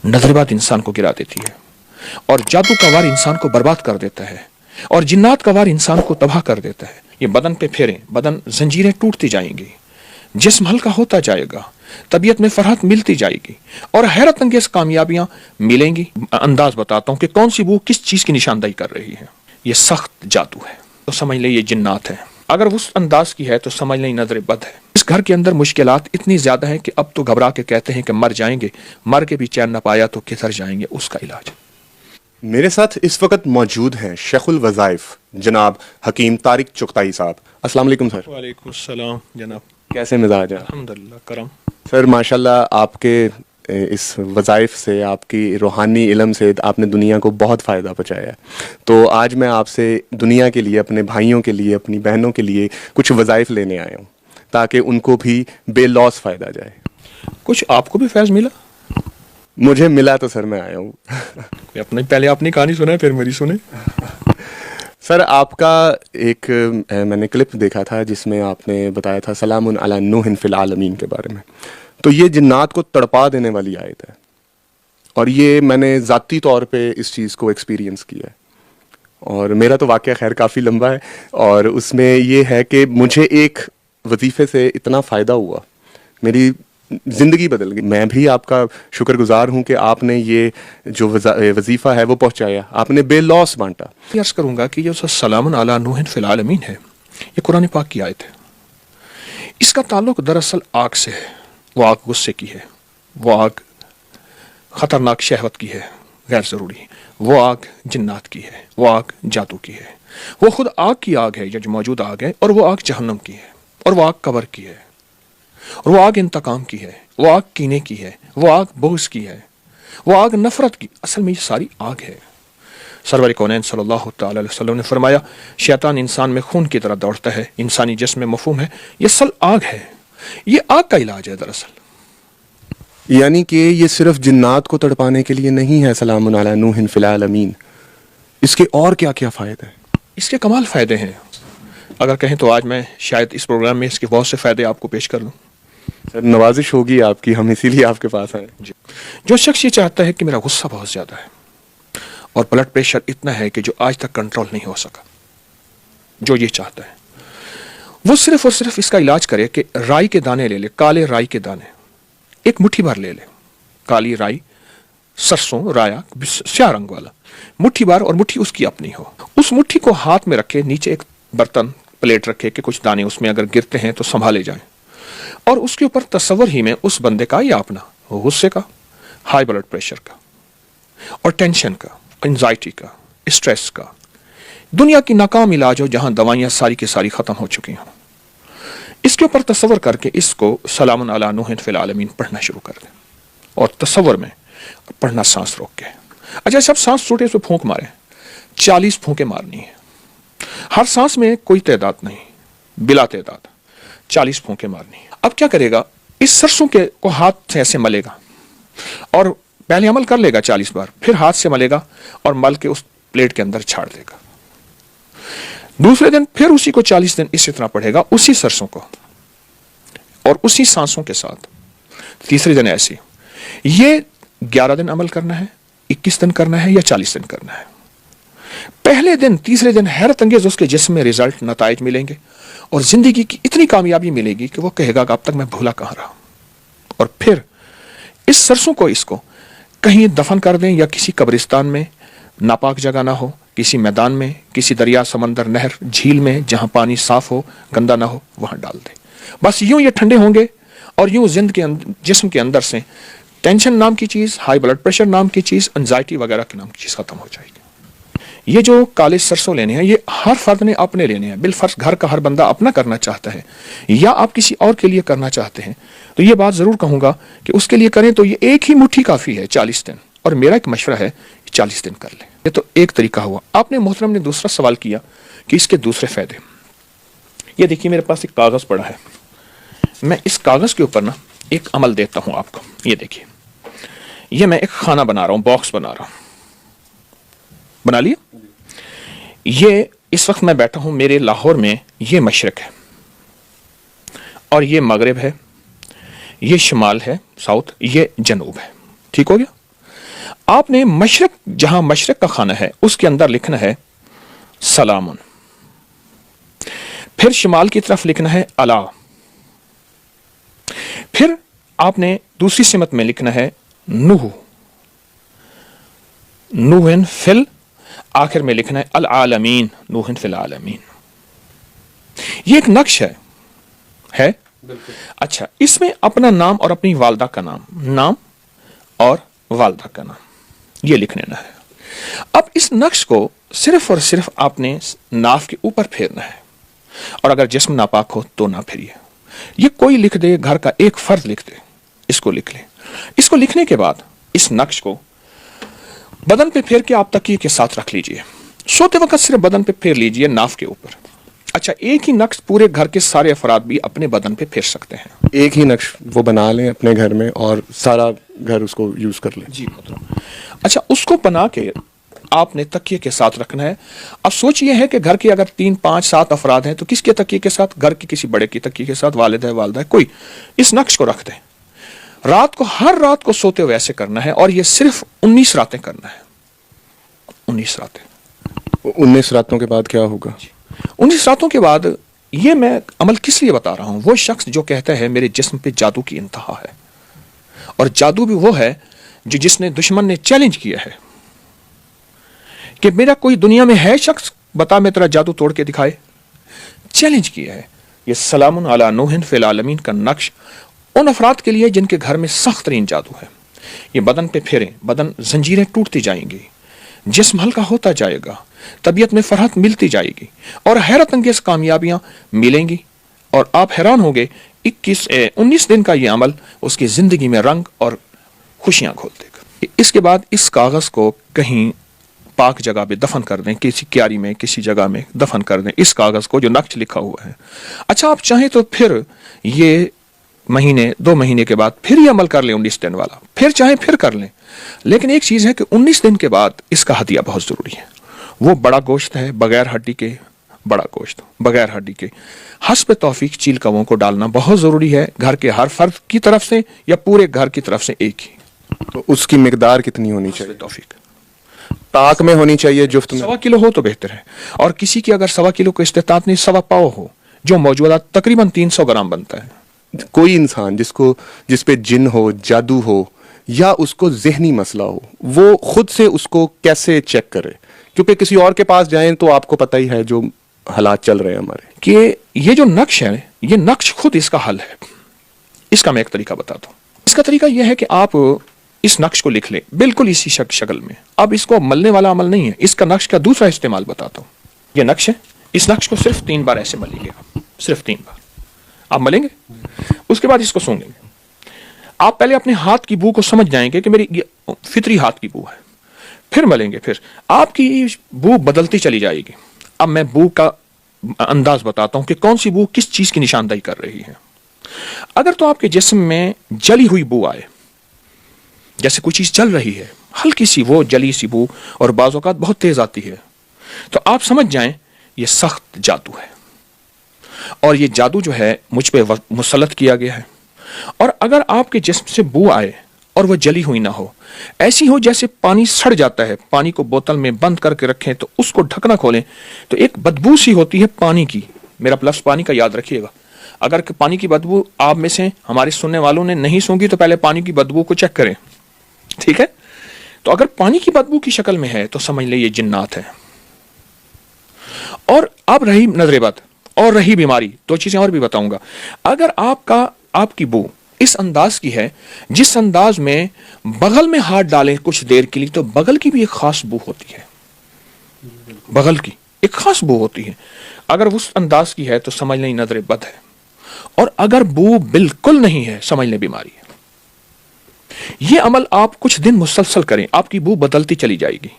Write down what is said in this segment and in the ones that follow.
नजर बात इंसान को गिरा देती है, और जादू का वार इंसान को बर्बाद कर देता है, और जिन्नात का वार इंसान को तबाह कर देता है। ये बदन पे फेरे, बदन जंजीरें टूटती जाएंगी, जिस्म हल्का होता जाएगा, तबीयत में फरहत मिलती जाएगी, और हैरत अंगेज कामयाबियां मिलेंगी। अंदाज बताता हूं कि कौन सी बू किस चीज की निशानदाही कर रही है। ये सख्त जादू है तो समझ ले ये जिन्नात है, अगर उस अंदाज की है तो समझ लें नजर बद है। इस घर के अंदर मुश्किलात इतनी ज्यादा है कि अब तो घबरा के कहते हैं कि मर जाएंगे, मर के भी चैन न पाया तो किधर जाएंगे, उसका इलाज। मेरे साथ इस वक्त मौजूद हैं शेखुल वज़ाइफ जनाब हकीम तारिक चुगताई साहब। अस्सलाम वालेकुम सर। वालेकुम सलाम जनाब। कैसे मिजाज है? अल्हम्दुलिल्लाह करम। सर माशाल्लाह आपके इस वज़ाइफ से, आपकी रूहानी इल्म से आपने दुनिया को बहुत फ़ायदा पहुँचाया है। तो आज मैं आपसे दुनिया के लिए, अपने भाइयों के लिए, अपनी बहनों के लिए कुछ वज़ाइफ लेने आया हूँ ताकि उनको भी बेलॉस फ़ायदा जाए। कुछ आपको भी फैज़ मिला? मुझे मिला तो सर मैं आया हूँ। पहले आपने कहानी सुना है फिर मेरी सुने। सर आपका एक मैंने क्लिप देखा था जिसमें आपने बताया था सलामुन अला नूहिन फिल आलमीन के बारे में। तो ये जिन्नात को तड़पा देने वाली आयत है, और ये मैंने ज़ाती तौर पे इस चीज़ को एक्सपीरियंस किया है, और मेरा तो वाक़या खैर काफ़ी लंबा है, और उसमें ये है कि मुझे एक वजीफ़े से इतना फ़ायदा हुआ, मेरी ज़िंदगी बदल गई। मैं भी आपका शुक्रगुजार हूँ कि आपने ये जो वजीफ़ा है वो पहुँचाया, आपने बेलॉस बांटा। अर्ज़ करूँगा कि ये सलामुन अला नूहिन फिल आलमीन है, ये कुरान पाक की आयत है। इसका ताल्लुक दरअसल आग से है। वो आग गुस्से की है, वो आग ख़तरनाक शहवत की है, गैर ज़रूरी। वो आग जिन्नात की है, वो आग जादू की है, वो खुद आग की आग है, ये जो मौजूद आग है, और वो आग जहन्नम की है, और वो आग कब्र की है, और वो आग इंतकाम की है, वो आग कीने की है, वो आग बोझ की है, वो आग नफरत की। असल में ये सारी आग है। सरवर कौनैन सल्लल्लाहु तआला अलैहि वसल्लम ने फरमाया, शैतान इंसान में खून की तरह दौड़ता है, इंसानी जिस्म में मफहूम है, ये सल आग है। ये आग का इलाज है दरअसल। यानी कि ये सिर्फ जिन्नात को तड़पाने के लिए नहीं है सलामुन अला नूहिन फिल आलमीन, इसके और क्या क्या फ़ायदे हैं? इसके कमाल फ़ायदे हैं। अगर कहें तो आज मैं शायद इस प्रोग्राम में इसके बहुत से फ़ायदे आपको पेश कर लूँ। सर नवाजिश होगी आपकी, हम इसीलिए आपके पास आए। जो शख्स ये चाहता है कि मेरा गुस्सा बहुत ज़्यादा है और ब्लड प्रेशर इतना है कि जो आज तक कंट्रोल नहीं हो सका, जो ये चाहता है वो सिर्फ और सिर्फ इसका इलाज करे कि राई के दाने ले ले, काले राई के दाने एक मुट्ठी भर ले ले। काली राई, सरसों, राया, स्याह रंग वाला मुट्ठी भर, और मुट्ठी उसकी अपनी हो। उस मुट्ठी को हाथ में रखे, नीचे एक बर्तन प्लेट रखे कि कुछ दाने उसमें अगर गिरते हैं तो संभाले जाएं, और उसके ऊपर तस्वर ही में उस बंदे का या अपना गुस्से का, हाई ब्लड प्रेशर का, और टेंशन का, एंजाइटी का, स्ट्रेस का, दुनिया की नाकाम इलाज हो जहां दवाइयां सारी की सारी खत्म हो चुकी हों, इसके ऊपर तस्वर करके इसको सलामुन अला नूहिन फिल आलमीन पढ़ना शुरू कर दें, और तस्वर में पढ़ना सांस रोक के। अच्छा, सब सांस छोटे से फूंक मारे, 40 फूंके मारनी है। हर सांस में कोई तादाद नहीं, बिला तादाद 40 फूंके मारनी है। अब क्या करेगा, इस सरसों के को हाथ से ऐसे मलेगा, और पहले अमल कर लेगा 40 बार, फिर हाथ से मलेगा और मल के उस प्लेट के अंदर छाड़ देगा। दूसरे दिन फिर उसी को 40 दिन इसी तरह पढ़ेगा, उसी सरसों को और उसी सांसों के साथ। तीसरे दिन ऐसे, ये 11 दिन अमल करना है, 21 दिन करना है, या 40 दिन करना है। पहले दिन, तीसरे दिन हैरत अंगेज उसके जिस्म में रिजल्ट, नताइज मिलेंगे, और जिंदगी की इतनी कामयाबी मिलेगी कि वो कहेगा कि अब तक मैं भूला कहां रहा। और फिर इस सरसों को, इसको कहीं दफन कर दें, या किसी कब्रिस्तान में, नापाक जगह ना हो, किसी मैदान में, किसी दरिया, समंदर, नहर, झील में जहां पानी साफ हो, गंदा ना हो, वहां डाल दें। बस यूं ये ठंडे होंगे, और यूं जिस्म के अंदर से टेंशन नाम की चीज, हाई ब्लड प्रेशर नाम की चीज, एंजाइटी वगैरह की नाम की चीज खत्म हो जाएगी। ये जो काले सरसों लेने हैं, ये हर फर्द ने अपने लेने हैं। बिलफर्ज घर का हर बंदा अपना करना चाहता है, या आप किसी और के लिए करना चाहते हैं, तो ये बात जरूर कहूंगा कि उसके लिए करें तो ये एक ही मुट्ठी काफी है, 40 दिन। और मेरा एक मशवरा है, 40 दिन कर लें। ये तो एक तरीका हुआ। आपने मोहतरम ने दूसरा सवाल किया कि इसके दूसरे फायदे। ये देखिए, मेरे पास एक कागज पड़ा है, मैं इस कागज के ऊपर ना एक अमल देता हूं आपको। ये देखिए, ये मैं एक खाना बना रहा हूं, बॉक्स बना रहा हूं, बना लिया। ये इस वक्त मैं बैठा हूं, मेरे लाहौर में ये मशरक है, और ये मगरिब है, ये शिमाल है, साउथ, ये जनूब है। ठीक हो गया। آپ نے مشرق، جہاں مشرق کا خانہ ہے اس کے اندر لکھنا ہے سلام، پھر شمال کی طرف لکھنا ہے الا، پھر آپ نے دوسری سمت میں لکھنا ہے نوح، نوحن فل، آخر میں لکھنا ہے العالمین، نوحن فی العالمین۔ یہ ایک نقش ہے اچھا، اس میں اپنا نام اور اپنی والدہ کا نام اور والدہ کا نام یہ لکھ لینا ہے۔ اب اس نقش کو صرف اور صرف آپ نے ناف کے اوپر پھیرنا ہے، اور اگر جسم ناپاک ہو تو نہ پھیریے۔ یہ کوئی لکھ دے، گھر کا ایک فرد لکھ دے، اس کو لکھ لے۔ اس کو لکھنے کے بعد اس نقش کو بدن پہ پھیر کے آپ تکیے کے ساتھ رکھ لیجئے، سوتے وقت صرف بدن پہ پھیر لیجئے ناف کے اوپر۔ اچھا، ایک ہی نقش پورے گھر کے سارے افراد بھی اپنے بدن پہ پھیر سکتے ہیں۔ ایک ہی نقش وہ بنا لیں اپنے گھر میں اور سارا گھر اس کو یوز کر لیں؟ جی محترم۔ اچھا، اس کو بنا کے آپ نے تکیے کے ساتھ رکھنا ہے۔ اب سوچ یہ ہے کہ گھر کے اگر 3 5 7 افراد ہیں تو کس کے تکیے کے ساتھ؟ گھر کے کسی بڑے کی تکیے کے ساتھ، والد ہے، والدہ ہے، کوئی اس نقش کو رکھ دیں۔ رات کو، ہر رات کو سوتے ہوئے ایسے کرنا ہے، اور یہ صرف 19 راتیں کرنا ہے۔ 19 راتیں۔ 19 راتوں کے بعد کیا ہوگا؟ 19 راتوں کے بعد یہ میں عمل کس لیے بتا رہا ہوں، وہ شخص جو کہتا ہے میرے جسم پہ جادو کی انتہا ہے، اور جادو بھی وہ ہے جو جس نے دشمن نے چیلنج کیا ہے کہ میرا کوئی دنیا میں ہے شخص، بتا میں تیرا جادو توڑ کے دکھائے، چیلنج کیا ہے۔ یہ سلام علی نوح فی العالمین کا نقش ان افراد کے لیے جن کے گھر میں سخت ترین جادو ہے۔ یہ بدن پہ پھیریں، بدن زنجیریں ٹوٹتی جائیں گی، جسم ہلکا ہوتا جائے گا، طبیعت میں فرحت ملتی جائے گی، اور حیرت انگیز کامیابیاں ملیں گی، اور آپ حیران ہوں گے 19 دن کا یہ عمل اس کی زندگی میں رنگ اور خوشیاں کھول دے گا۔ اس کے بعد اس کاغذ کو کہیں پاک جگہ پہ دفن کر دیں، کسی کیاری میں، کسی جگہ میں دفن کر دیں اس کاغذ کو جو نقش لکھا ہوا ہے۔ اچھا، آپ چاہیں تو پھر یہ مہینے 2 مہینے کے بعد پھر یہ عمل کر لیں 19 دن والا، پھر چاہیں پھر کر لیں، لیکن ایک چیز ہے کہ 19 دن کے بعد اس کا ہدیہ بہت ضروری ہے۔ وہ بڑا گوشت ہے، بغیر ہڈی کے، بڑا گوشت بغیر ہڈی کے، حسب توفیق چیل کووں کو ڈالنا بہت ضروری ہے، گھر کے ہر فرد کی طرف سے یا پورے گھر کی طرف سے ایک ہی۔ تو اس کی مقدار کتنی ہونی چاہیے؟ توفیق طاق میں ہونی چاہیے، جفت میں؟ 1.25 کلو ہو تو بہتر ہے، اور کسی کی اگر 1.25 کلو کو استطاعت نہیں، 1.25 پاؤ ہو، جو موجودہ تقریباً 300 گرام بنتا ہے۔ کوئی انسان جس پہ جن ہو، جادو ہو، یا اس کو ذہنی مسئلہ ہو، وہ خود سے اس کو کیسے چیک کرے؟ کیونکہ کسی اور کے پاس جائیں تو آپ کو پتہ ہی ہے جو حالات چل رہے ہیں ہمارے، کہ یہ جو نقش ہے، یہ نقش خود اس کا حل ہے۔ اس کا میں ایک طریقہ بتاتا ہوں۔ اس کا طریقہ یہ ہے کہ آپ اس نقش کو لکھ لیں بالکل اسی شکل میں۔ اب اس کو ملنے والا عمل نہیں ہے، اس کا نقش کا دوسرا استعمال بتاتا ہوں۔ یہ نقش ہے، اس نقش کو صرف 3 بار ایسے ملیں گے آپ، صرف 3 بار آپ ملیں گے، اس کے بعد اس کو سونگیں گے۔ آپ پہلے اپنے ہاتھ کی بو کو سمجھ جائیں گے کہ میری یہ فطری ہاتھ کی بو ہے، پھر ملیں گے، پھر آپ کی بو بدلتی چلی جائے گی۔ اب میں بو کا انداز بتاتا ہوں کہ کون سی بو کس چیز کی نشاندہی کر رہی ہے۔ اگر تو آپ کے جسم میں جلی ہوئی بو آئے، جیسے کوئی چیز جل رہی ہے، ہلکی سی وہ جلی سی بو، اور بعض اوقات بہت تیز آتی ہے، تو آپ سمجھ جائیں یہ سخت جادو ہے، اور یہ جادو جو ہے مجھ پہ مسلط کیا گیا ہے۔ اور اگر آپ کے جسم سے بو آئے اور وہ جلی ہوئی نہ ہو، ایسی ہو جیسے پانی سڑ جاتا ہے، پانی کو بوتل میں بند کر کے رکھیں تو اس کو ڈھکنا کھولیں تو ایک بدبو سی ہوتی ہے پانی کی، میرا لفظ پانی کا یاد رکھیے گا۔ اگر پانی کی بدبو آپ میں سے ہمارے سننے والوں نے نہیں سونگی تو پہلے پانی کی بدبو کو چیک کریں، ٹھیک ہے؟ تو اگر پانی کی بدبو کی شکل میں ہے تو سمجھ لیں یہ جنات ہے۔ اور اب رہی نظر بد اور رہی بیماری، 2 چیزیں اور بھی بتاؤں گا۔ اگر آپ کی بو اس انداز کی ہے جس انداز میں بغل میں ہاتھ ڈالیں کچھ دیر کے لیے، تو بغل کی بھی ایک خاص بو ہوتی ہے، بغل کی ایک خاص بو ہوتی ہے، اگر اس انداز کی ہے تو سمجھ لیں نظر بد ہے، اور اگر بو بالکل نہیں ہے سمجھ لیں بیماری ہے۔ یہ عمل آپ کچھ دن مسلسل کریں، آپ کی بو بدلتی چلی جائے گی۔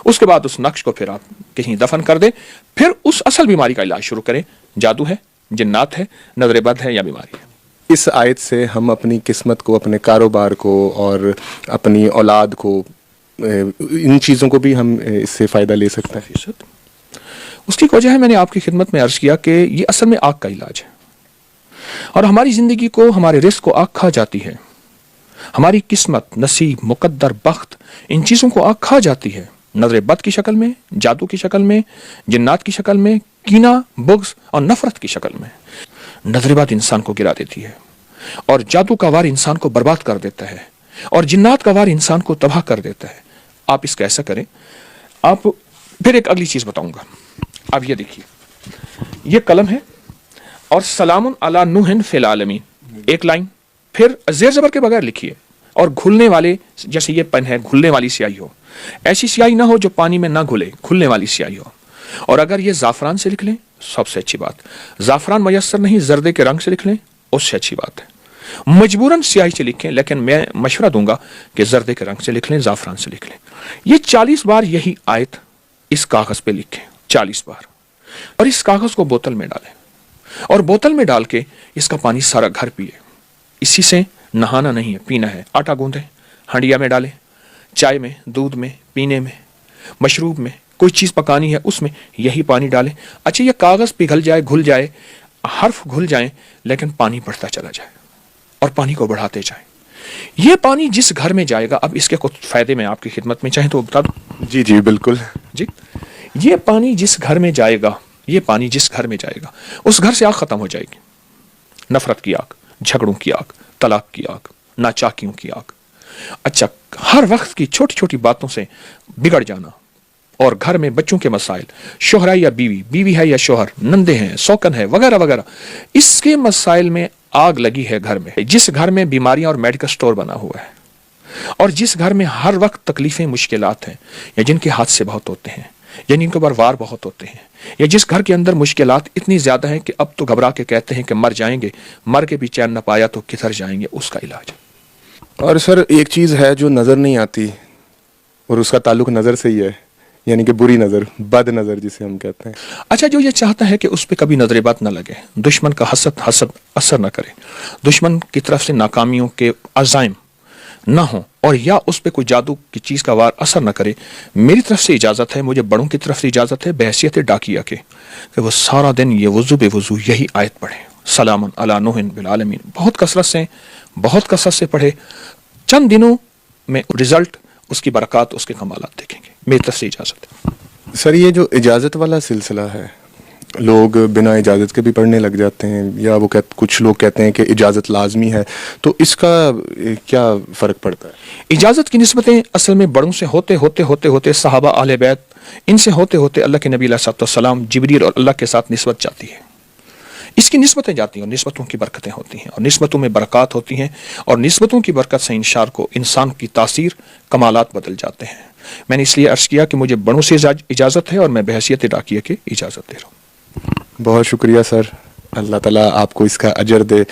اس کے بعد اس نقش کو پھر آپ کہیں دفن کر دیں، پھر اس اصل بیماری کا علاج شروع کریں، جادو ہے، جنات ہے، نظر بد ہے یا بیماری ہے۔ اس آیت سے ہم اپنی قسمت کو، اپنے کاروبار کو اور اپنی اولاد کو، ان چیزوں کو بھی ہم اس سے فائدہ لے سکتے ہیں۔ اس کی وجہ ہے میں نے آپ کی خدمت میں عرض کیا کہ یہ اصل میں آگ کا علاج ہے، اور ہماری زندگی کو، ہمارے رزق کو آگ کھا جاتی ہے۔ हमारी किस्मत, नसीब, मुकद्दर, बख्त, इन चीज़ों को आग खा जाती है। नजर बद की शक्ल में, जादू की शक्ल में, जिन्नात की शक्ल में, कीना, बुग़्ज़ और नफरत की शक्ल में। नजर बद इंसान को गिरा देती है और जादू का वार इंसान को बर्बाद कर देता है और जिन्नात का वार इंसान को तबाह कर देता है। आप इसका ऐसा करें। आप फिर एक अगली चीज़ बताऊंगा। अब ये देखिए, ये कलम है और सलामुन अला नूहिन फिल आलमीन, एक लाइन, फिर ज़ेर ज़बर के बगैर लिखिए और घुलने वाले, जैसे ये पेन है, घुलने वाली स्याही हो, ऐसी स्याही ना हो जो पानी में ना घुले, घुलने वाली स्याही हो। और अगर ये ज़ाफ़रान से लिख लें सबसे अच्छी बात, ज़ाफ़रान मयसर नहीं, जर्दे के रंग से लिख लें उससे अच्छी बात है। मजबूरन स्याही से लिखें, लेकिन मैं मशवरा दूंगा कि जर्दे के रंग से लिख लें, ज़ाफ़रान से लिख लें। ये 40 बार यही आयत इस कागज़ पे लिखें, 40 बार, और इस कागज़ को बोतल में डालें और बोतल में डाल के इसका पानी सारा घर पिए। इसी से नहाना नहीं है, पीना है। आटा गूंदें, हंडिया में डालें, चाय में, दूध में, पीने में, मशरूब में, कोई चीज़ पकानी है उसमें यही पानी डालें। अच्छा, ये कागज़ पिघल जाए, घुल जाए, हर्फ घुल जाए, लेकिन पानी बढ़ता चला जाए और पानी को बढ़ाते जाए। ये पानी जिस घर में जाएगा, अब इसके कुछ फ़ायदे में आपकी खिदमत में चाहें तो बता दूं। जी जी बिल्कुल जी, ये पानी जिस घर में जाएगा, ये पानी जिस घर में जाएगा, उस घर से आग ख़त्म हो जाएगी। नफरत की आग, झगड़ों की आग, तलाक की आग, नाचाकियों की आग। अच्छा, हर वक्त की छोटी छोटी बातों से बिगड़ जाना और घर में बच्चों के मसाइल, शोहरा या बीवी, बीवी है या शोहर, नंदे हैं, सौकन है, वगैरह वगैरह, इसके मसाइल में आग लगी है घर में। जिस घर में बीमारियां और मेडिकल स्टोर बना हुआ है और जिस घर में हर वक्त तकलीफें, मुश्किलात हैं, या जिनके हादसे बहुत होते हैं, या जिनके ऊपर वार बहुत होते हैं, या जिस घर के अंदर मुश्किलात इतनी ज़्यादा हैं कि अब तो घबरा के कहते हैं कि मर जाएंगे, मर के भी चैन न पाया तो किधर जाएंगे, उसका इलाज। और सर एक चीज़ है जो नज़र नहीं आती और उसका ताल्लुक नज़र से ही है, यानी कि बुरी नज़र, बद नज़र जिसे हम कहते हैं। अच्छा, जो ये चाहता है कि उस पर कभी नजर बद न लगे, दुश्मन का हसद असर न करे, दुश्मन की तरफ से नाकामियों के अज़ाइम न हो, और या उस पर कोई जादू की चीज़ का वार असर न करे, मेरी तरफ से इजाज़त है, मुझे बड़ों की तरफ से इजाज़त है बहैसियत डाकिया के, कि वो सारा दिन ये वज़ू बेवज़ू यही आयत पढ़े, सलामुन अला नूहिन फिल आलमीन, बहुत कसरत से पढ़े। चंद दिनों में रिजल्ट, उसकी बरक़ात, उसके कमालात देखेंगे। मेरी तरफ से इजाज़त है। सर ये जो इजाज़त वाला सिलसिला है, लोग बिना इजाज़त के भी पढ़ने लग जाते हैं, या वो कुछ लोग कहते हैं कि इजाज़त लाजमी है, तो इसका क्या फ़र्क पड़ता है? इजाज़त की निस्बतें असल में बड़ों से होते सहाबा, आले बैत, इनसे होते अल्लाह के नबी अलैहिस्सलाम, जिब्रील और अल्लाह के साथ निस्बत जाती है। इसकी निस्बतें जाती हैं और निस्बतों की बरकतें होती हैं और निस्बतों में बरक़ात होती हैं और निस्बतों की बरकत से इंसान की तासीर, कमालात बदल जाते हैं। मैंने इसलिए अर्ज़ किया कि मुझे बड़ों से इजाज़त है और मैं बहैसियत डाकिया की इजाज़त दे रहा हूँ। बहुत शुक्रिया सर, अल्लाह ताला आपको इसका अजर दे।